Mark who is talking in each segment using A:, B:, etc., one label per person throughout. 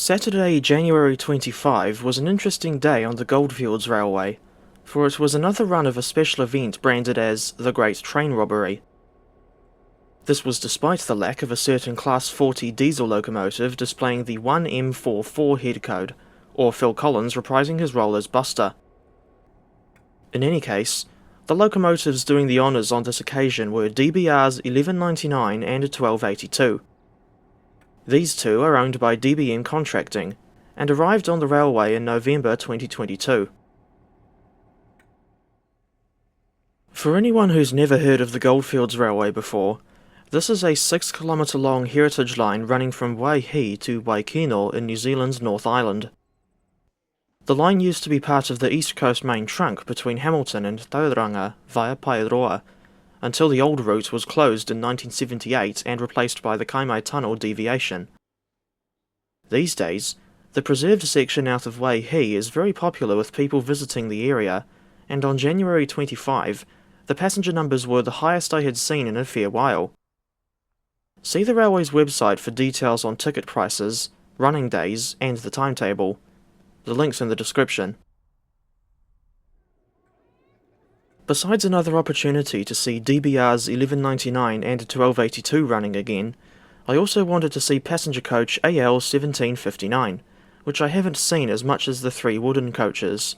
A: Saturday, January 25 was an interesting day on the Goldfields Railway, for it was another run of a special event branded as the Great Train Robbery. This was despite the lack of a certain Class 40 diesel locomotive displaying the 1M44 head code, or Phil Collins reprising his role as Buster. In any case, the locomotives doing the honours on this occasion were DBRs 1199 and 1282. These two are owned by DBM Contracting, and arrived on the railway in November 2022. For anyone who's never heard of the Goldfields Railway before, this is a 6-kilometre long heritage line running from Waihi to Waikino in New Zealand's North Island. The line used to be part of the East Coast main trunk between Hamilton and Tauranga via Paeroa, until the old route was closed in 1978 and replaced by the Kaimai Tunnel deviation. These days, the preserved section out of Waihi is very popular with people visiting the area, and on January 25, the passenger numbers were the highest I had seen in a fair while. See the railway's website for details on ticket prices, running days, and the timetable. The link's in the description. Besides another opportunity to see DBRs 1199 and 1282 running again, I also wanted to see passenger coach AL 1759, which I haven't seen as much as the 3 wooden coaches.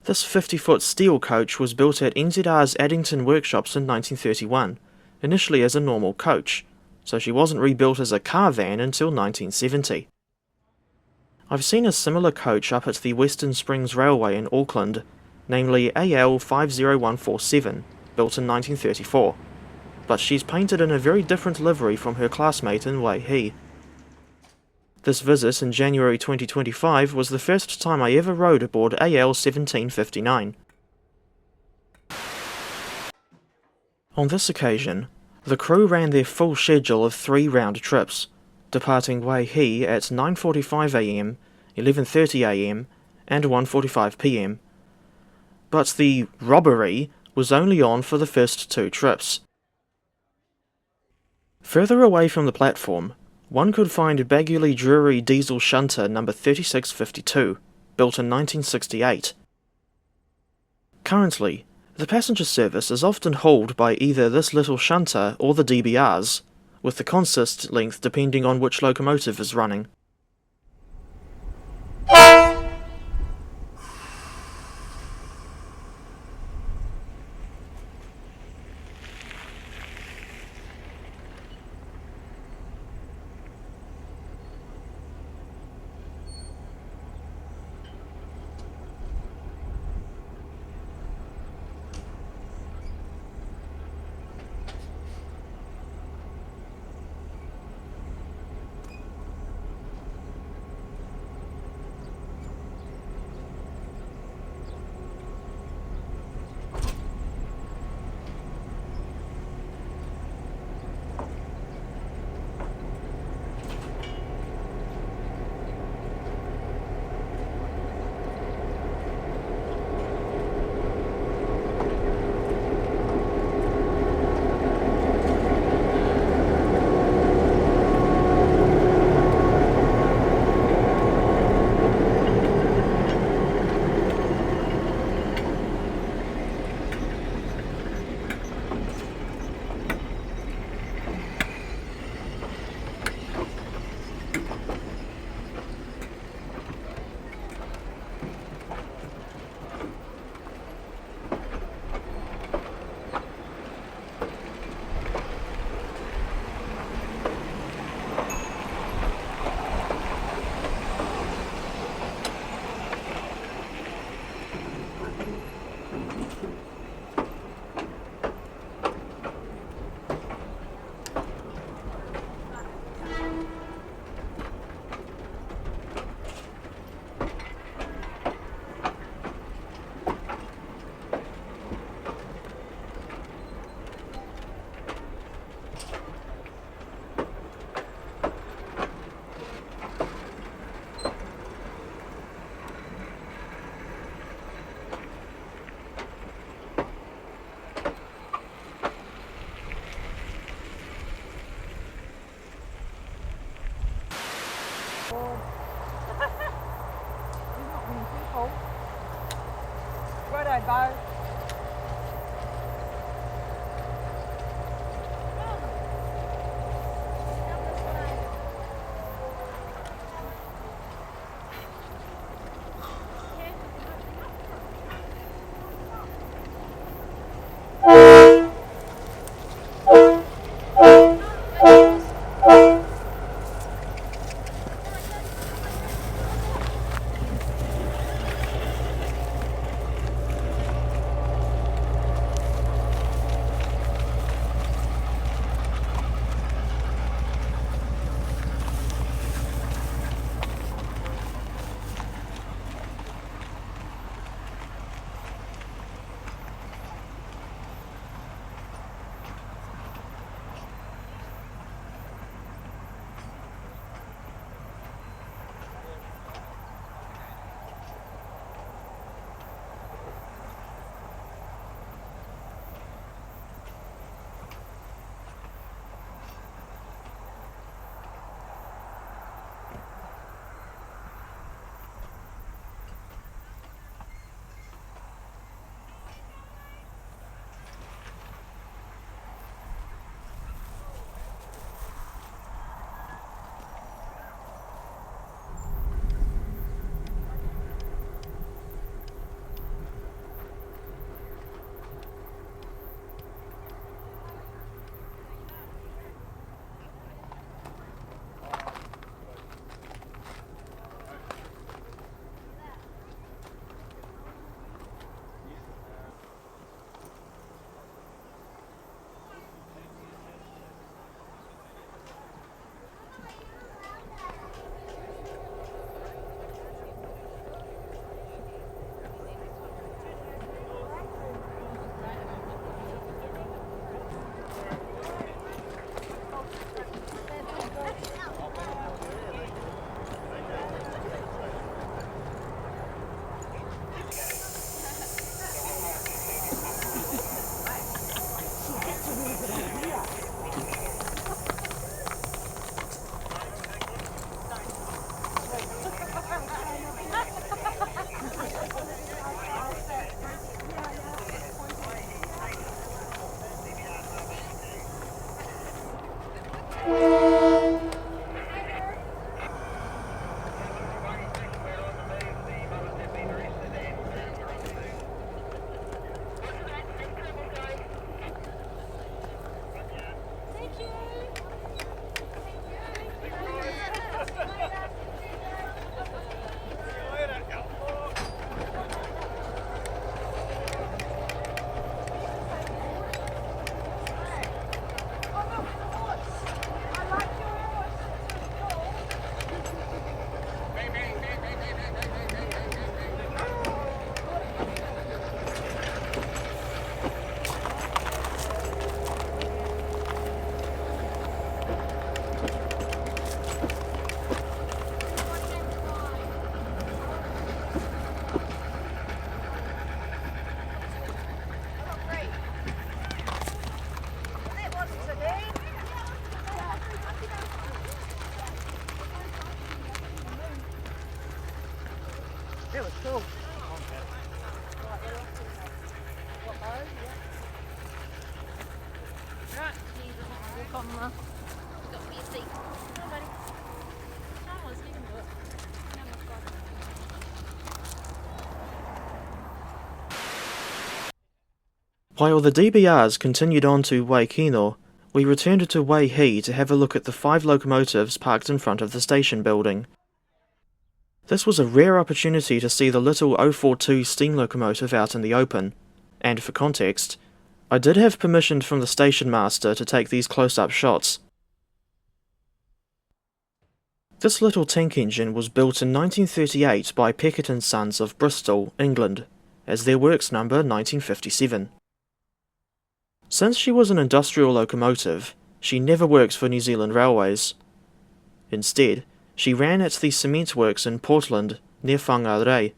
A: This 50-foot steel coach was built at NZR's Addington workshops in 1931, initially as a normal coach, so she wasn't rebuilt as a car van until 1970. I've seen a similar coach up at the Western Springs Railway in Auckland, namely AL 50147, built in 1934, but she's painted in a very different livery from her classmate in Waihi. This visit in January 2025 was the first time I ever rode aboard AL 1759. On this occasion, the crew ran their full schedule of 3 round trips, departing Waihi at 9:45am, 11:30am, and 1:45pm. But the robbery was only on for the first 2 trips. Further away from the platform, one could find Baguley Drury diesel shunter number 3652, built in 1968. Currently, the passenger service is often hauled by either this little shunter or the DBRs, with the consist length depending on which locomotive is running.
B: G'day, Bo. That was cool. Right, you walk on got me a seat. Come on, buddy. Come on, you can do it.
A: While the DBRs continued on to Waihi, we returned to Waihi to have a look at the 5 locomotives parked in front of the station building. This was a rare opportunity to see the little 042 steam locomotive out in the open, and for context, I did have permission from the station master to take these close-up shots. This little tank engine was built in 1938 by Peckett and Sons of Bristol, England, as their works number 1957. Since she was an industrial locomotive, she never worked for New Zealand Railways. Instead, she ran at the cement works in Portland, near Whangarei,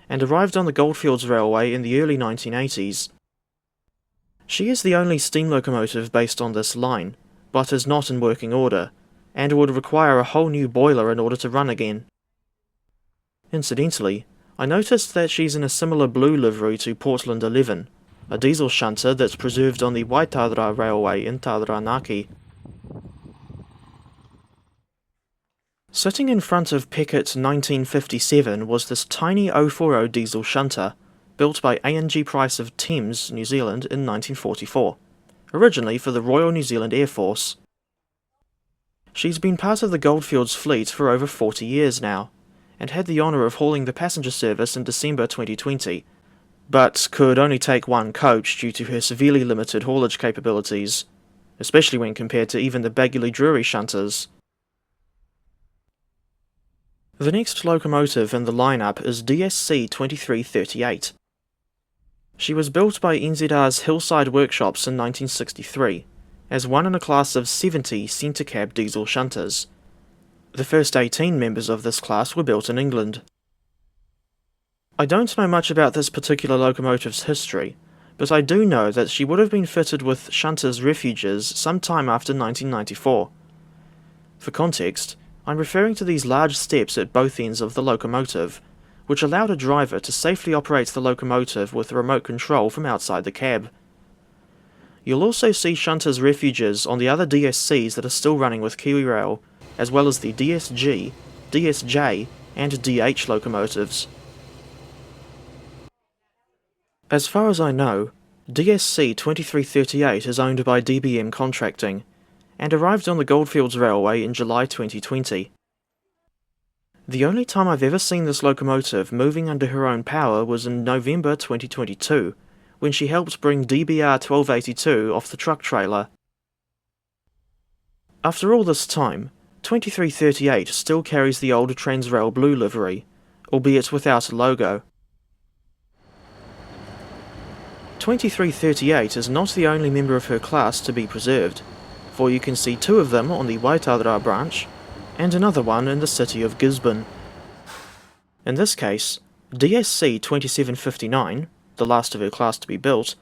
A: and arrived on the Goldfields Railway in the early 1980s. She is the only steam locomotive based on this line, but is not in working order, and would require a whole new boiler in order to run again. Incidentally, I noticed that she's in a similar blue livery to Portland 11, a diesel shunter that's preserved on the Waihi Railway in Taranaki. Sitting in front of Peckett 1957 was this tiny 040 diesel shunter, built by A&G Price of Thames, New Zealand in 1944, originally for the Royal New Zealand Air Force. She's been part of the Goldfields fleet for over 40 years now, and had the honour of hauling the passenger service in December 2020, but could only take one coach due to her severely limited haulage capabilities, especially when compared to even the Baguley Drury shunters. The next locomotive in the lineup is DSC 2338. She was built by NZR's Hillside Workshops in 1963, as one in a class of 70 centre cab diesel shunters. The first 18 members of this class were built in England. I don't know much about this particular locomotive's history, but I do know that she would have been fitted with shunters refuges sometime after 1994. For context, I'm referring to these large steps at both ends of the locomotive, which allowed a driver to safely operate the locomotive with remote control from outside the cab. You'll also see shunters refuges on the other DSCs that are still running with KiwiRail, as well as the DSG, DSJ, and DH locomotives. As far as I know, DSC 2338 is owned by DBM Contracting, and arrived on the Goldfields Railway in July 2020. The only time I've ever seen this locomotive moving under her own power was in November 2022, when she helped bring DBR 1282 off the truck trailer. After all this time, 2338 still carries the old Transrail blue livery, albeit without a logo. 2338 is not the only member of her class to be preserved, for you can see two of them on the Waihi branch, and another one in the city of Gisborne. In this case, DSC 2759, the last of her class to be built,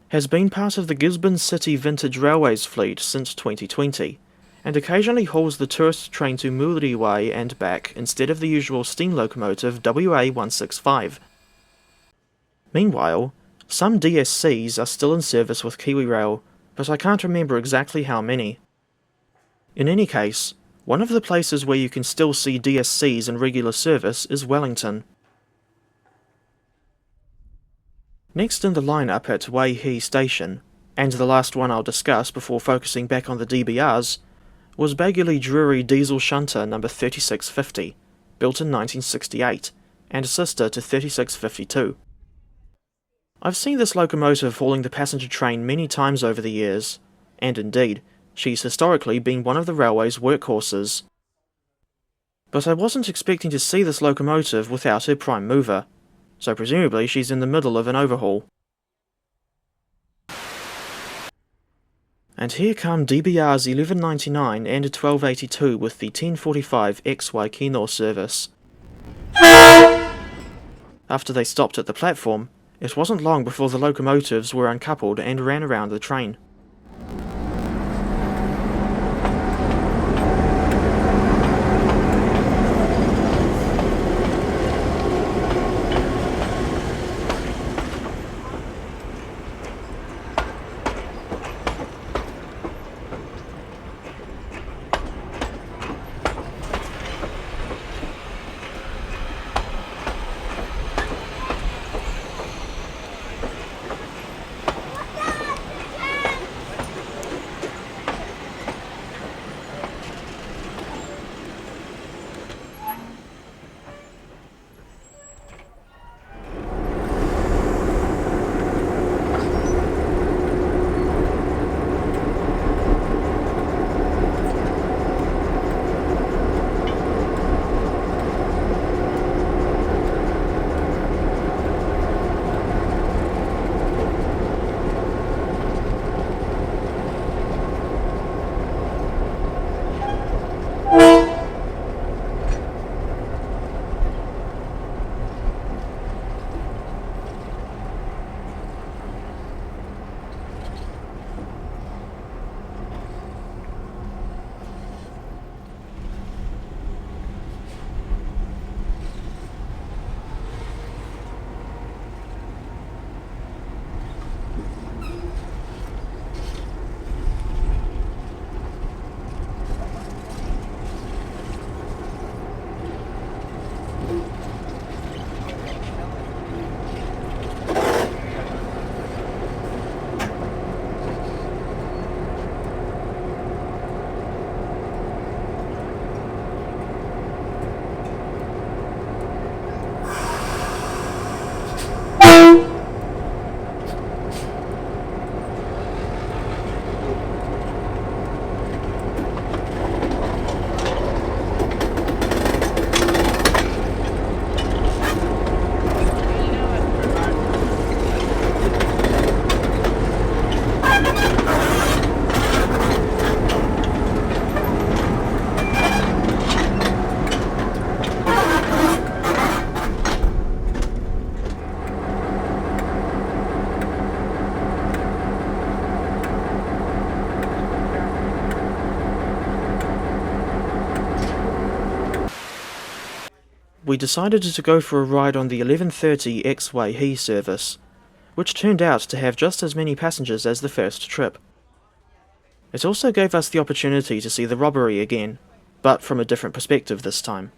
A: has been part of the Gisborne City Vintage Railways fleet since 2020, and occasionally hauls the tourist train to Muriwai and back instead of the usual steam locomotive WA165. Meanwhile, some DSCs are still in service with KiwiRail, but I can't remember exactly how many. In any case, one of the places where you can still see DSCs in regular service is Wellington. Next in the lineup at Waihi Station, and the last one I'll discuss before focusing back on the DBRs, was Baguley Drury Diesel Shunter No. 3650, built in 1968, and sister to 3652. I've seen this locomotive hauling the passenger train many times over the years, and indeed, she's historically been one of the railway's workhorses. But I wasn't expecting to see this locomotive without her prime mover, so presumably she's in the middle of an overhaul. And here come DBR's 1199 and 1282 with the 1045 XY Kino service. After they stopped at the platform, it wasn't long before the locomotives were uncoupled and ran around the train. we decided to go for a ride on the 11:30 Waihi service, which turned out to have just as many passengers as the first trip. It also gave us the opportunity to see the robbery again, but from a different perspective this time.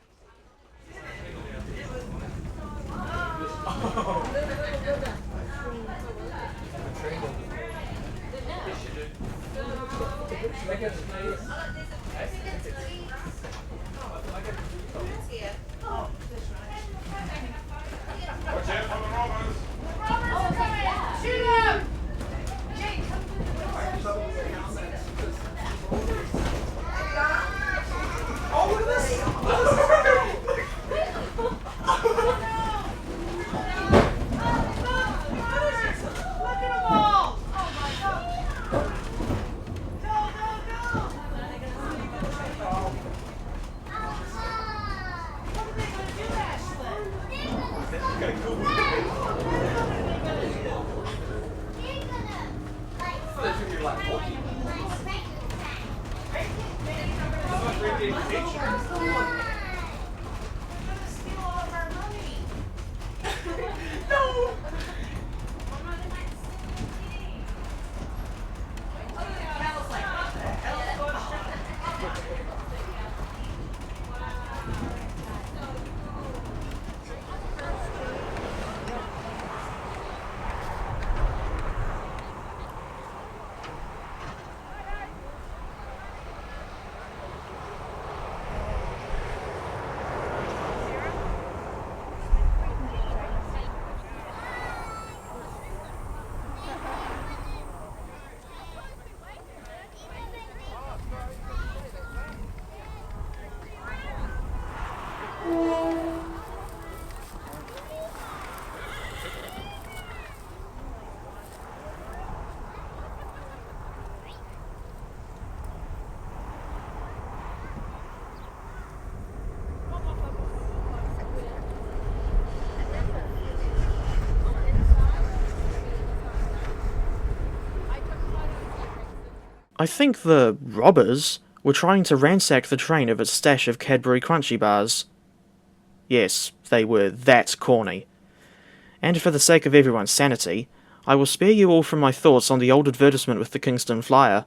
A: I think the robbers were trying to ransack the train of its stash of Cadbury Crunchy bars. Yes, they were that corny. And for the sake of everyone's sanity, I will spare you all from my thoughts on the old advertisement with the Kingston Flyer.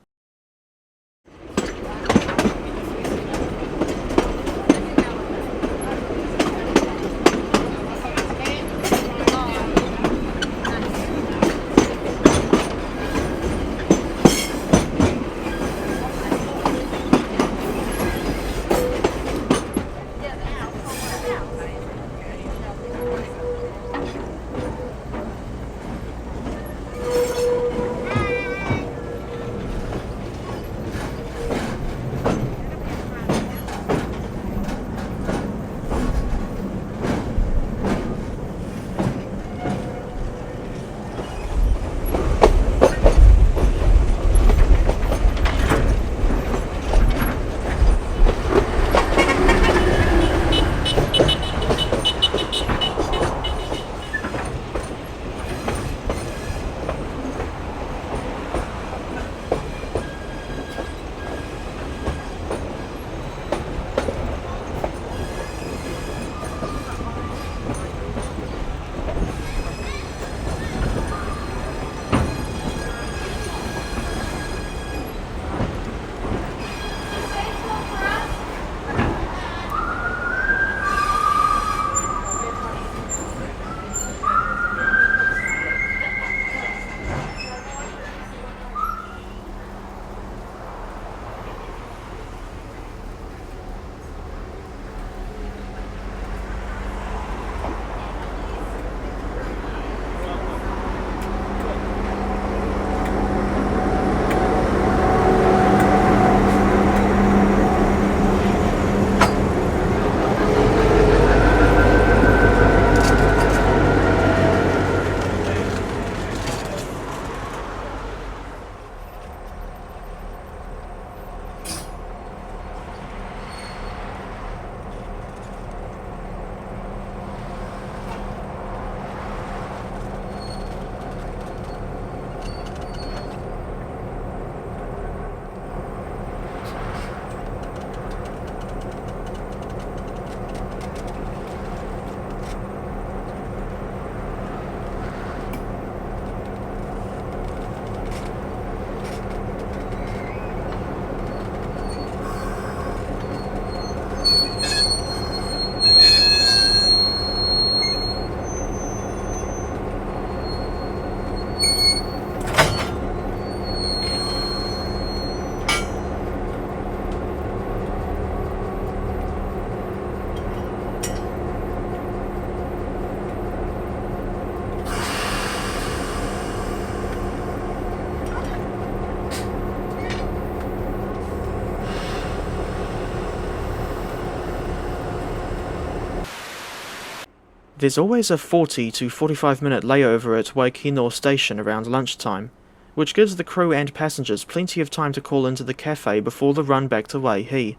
A: There's always a 40 to 45 minute layover at Waihi station around lunchtime, which gives the crew and passengers plenty of time to call into the cafe before the run back to Waihi.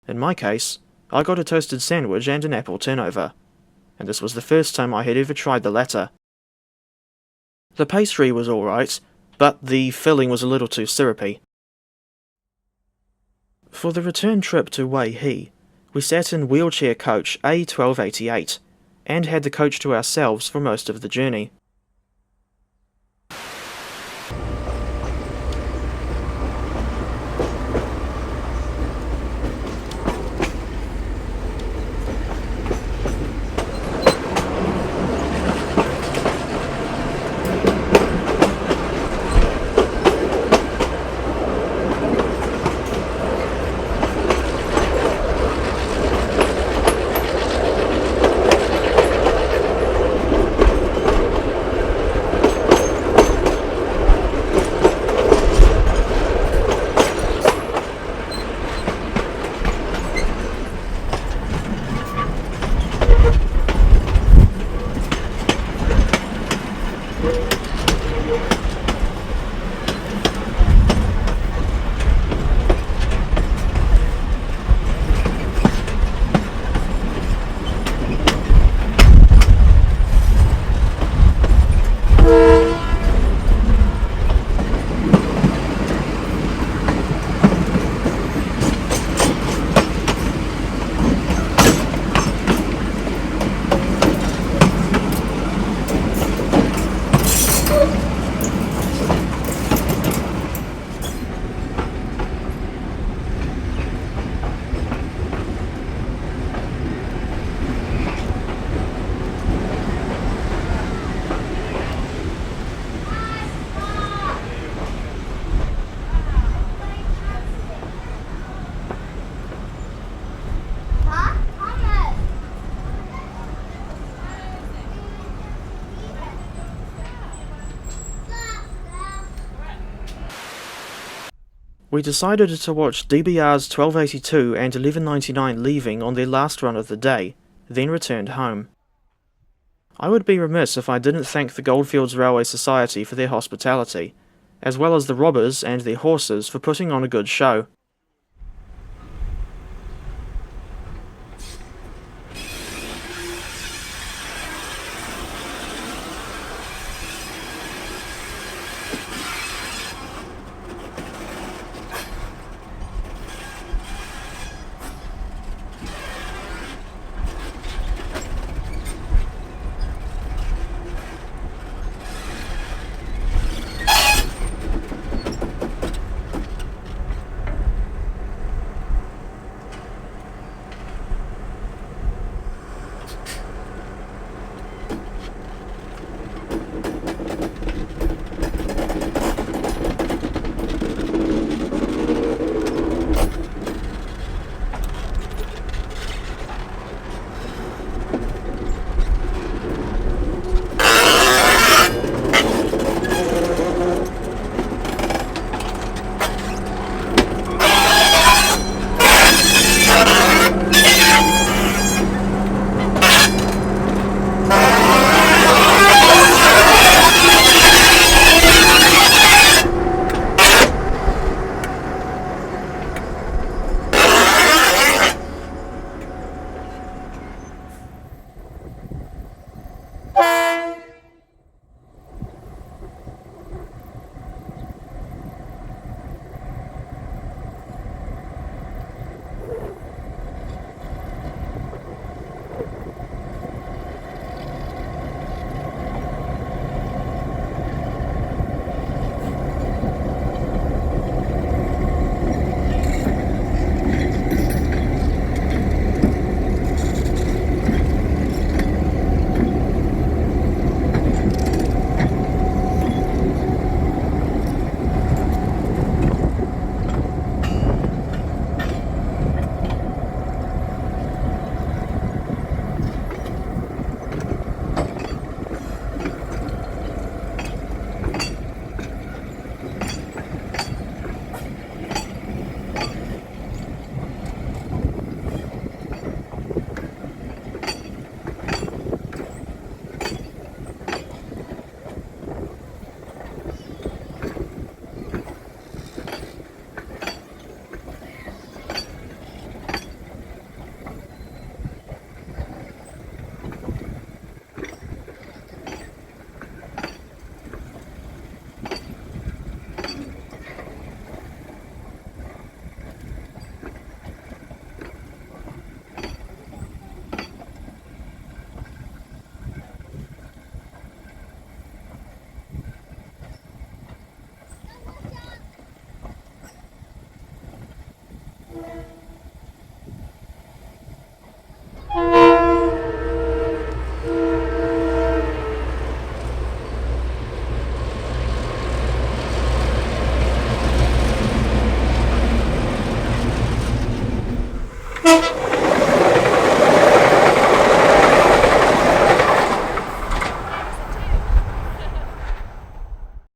A: In my case, I got a toasted sandwich and an apple turnover, and this was the first time I had ever tried the latter. The pastry was alright, but the filling was a little too syrupy. For the return trip to Waihi, we sat in wheelchair coach A1288, and had the coach to ourselves for most of the journey. We decided to watch DBRs 1282 and 1199 leaving on their last run of the day, then returned home. I would be remiss if I didn't thank the Goldfields Railway Society for their hospitality, as well as the robbers and their horses for putting on a good show.